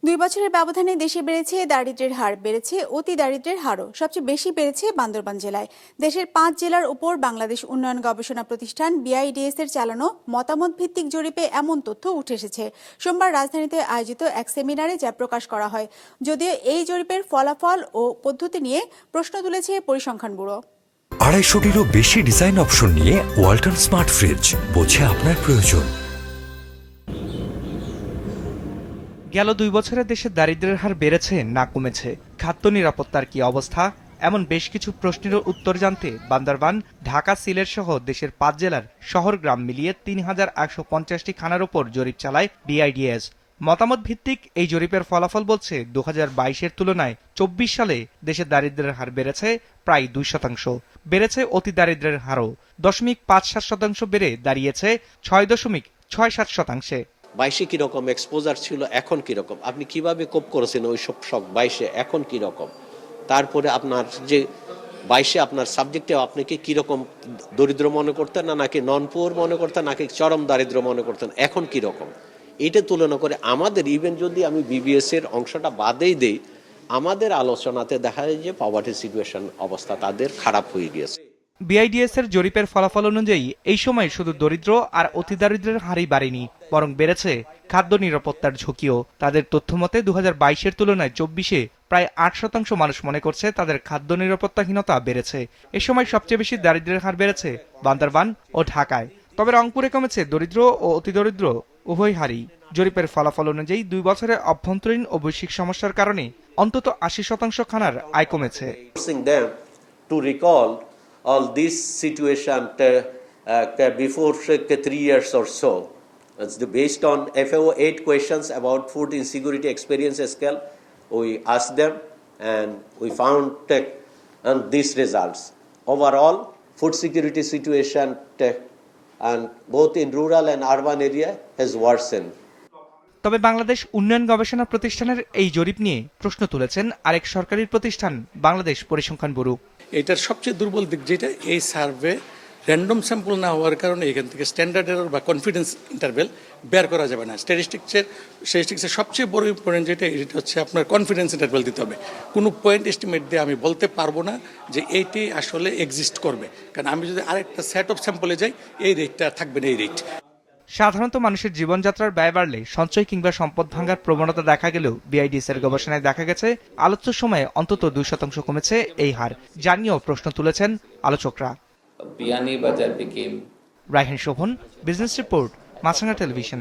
2 বছরের ব্যবধানে দেশে বেড়েছে দারিদ্র্যের হার, বেড়েছে অতি দারিদ্র্যের হারও। সবচেয়ে বেশি বেড়েছে বান্দরবান জেলায়। দেশের 5 জেলার উপর বাংলাদেশ উন্নয়ন গবেষণা প্রতিষ্ঠান BIDS এর চালানো মতামত ভিত্তিক জরিপে এমন তথ্য উঠে এসেছে। সোমবার রাজধানীতে আয়োজিত এক সেমিনারে যা প্রকাশ করা হয়। যদিও এই জরিপের ফলাফল ও পদ্ধতি নিয়ে প্রশ্ন তুলেছে পরিসংখ্যান ব্যুরো। 250-টিরও বেশি ডিজাইন অপশন নিয়ে ওয়ালটন স্মার্ট ফ্রিজ, বোঝে আপনার প্রয়োজন। গেল 2 বছরে দেশে দারিদ্র্যের হার বেড়েছে না কমেছে? খাদ্য নিরাপত্তার কি অবস্থা? এমন বেশ কিছু প্রশ্নের উত্তর জানতে বান্দরবান, ঢাকা, সিলেট সহ দেশের 5 জেলার শহর গ্রাম মিলিয়ে 3150টি খানার উপর জরিপ চালায় BIDS। মতামত ভিত্তিক এই জরিপের ফলাফল বলছে 2022-এর তুলনায় 24 সালে দেশের দারিদ্র্যের হার বেড়েছে প্রায় 2%। বেড়েছে অতি দারিদ্র্যের হারও 0.57% বেড়ে দাঁড়িয়েছে 6.67%। 22-এ কিরকম এক্সপোজার ছিল, এখন কিরকম, আপনি কিভাবে কোপ করেছেন ওই সব শখ 22-এ, এখন কিরকম, তারপরে আপনার যে 22-এ আপনার সাবজেক্টে আপনাকে কিরকম দরিদ্র মনে করতেন, না নাকি নন পুয়ার মনে করতেন, নাকি চরম দারিদ্র মনে করতেন, এখন কিরকম, এটা তুলনা করে আমাদের ইভেন যদি আমি BBS এর অংশটা বাদেই দেই, আমাদের আলোচনাতে দেখা যায় যে পভার্টি সিচুয়েশন অবস্থা তাদের খারাপ হয়ে গিয়েছে। BIDS এর জরিপের ফলাফল অনুযায়ী এই সময় শুধু দরিদ্র আর অতি দারিদ্র্যের হারই বাড়েনি, বরং বেড়েছে খাদ্য নিরাপত্তার ঝুঁকিও। তাদের তথ্যমতে 2022-এর তুলনায় 24-এ প্রায় 8% মানুষ মনে করছে তাদের খাদ্য নিরাপত্তাহীনতা বেড়েছে। এ সময় সবচেয়ে বেশি দারিদ্র্যের হার বেড়েছে বান্দরবান ও ঢাকায়। তবে রংপুরে কমেছে দরিদ্র ও অতি দরিদ্র উভয় হারই। জরিপের ফলাফল অনুযায়ী 2 বছরে অভ্যন্তরীণ ও বৈশ্বিক সমস্যার কারণে অন্তত 80% খানার আয় কমেছে। All this situation before 3 years or so. It's based on FAO 8 questions about food insecurity experience scale. We asked them and we found and these results. Overall, food security situation and both in rural and urban area has worsened. তবে বাংলাদেশ উন্নয়ন গবেষণা প্রতিষ্ঠানের এই জরিপ নিয়ে প্রশ্ন তুলেছেন আরেক সরকারি প্রতিষ্ঠান, বাংলাদেশ পরিসংখ্যান ব্যুরো। এটার সবচেয়ে দুর্বল দিক যেটা, এই সার্ভে র্যান্ডম স্যাম্পল না হওয়ার কারণে এখান থেকে স্ট্যান্ডার্ড এরর বা কনফিডেন্স ইন্টারভেল বের করা যাবে না। স্ট্যাটিস্টিক্সের সবচেয়ে বড় ইম্পর্টেন্ট যেটা হচ্ছে আপনার কনফিডেন্স ইন্টারভেল দিতে হবে। কোনো পয়েন্ট এস্টিমেট দিয়ে আমি বলতে পারবো না যে এইটি আসলে এক্সিস্ট করবে, কারণ আমি যদি আরেকটা সেট অফ স্যাম্পলে যাই এই রেটটা থাকবে না। এই রেট সাধারণত মানুষের জীবনযাত্রার ব্যয় বাড়লে সঞ্চয় কিংবা সম্পদ ভাঙার প্রবণতা দেখা গেলেও BIDS এর গবেষণায় দেখা গেছে আলোচ্য সময়ে অন্তত 2% কমেছে এই হার, জানিয়েও প্রশ্ন তুলেছেন আলোচকরা। রায়হান শোভন, বিজনেস রিপোর্ট, মাছরাঙা টেলিভিশন।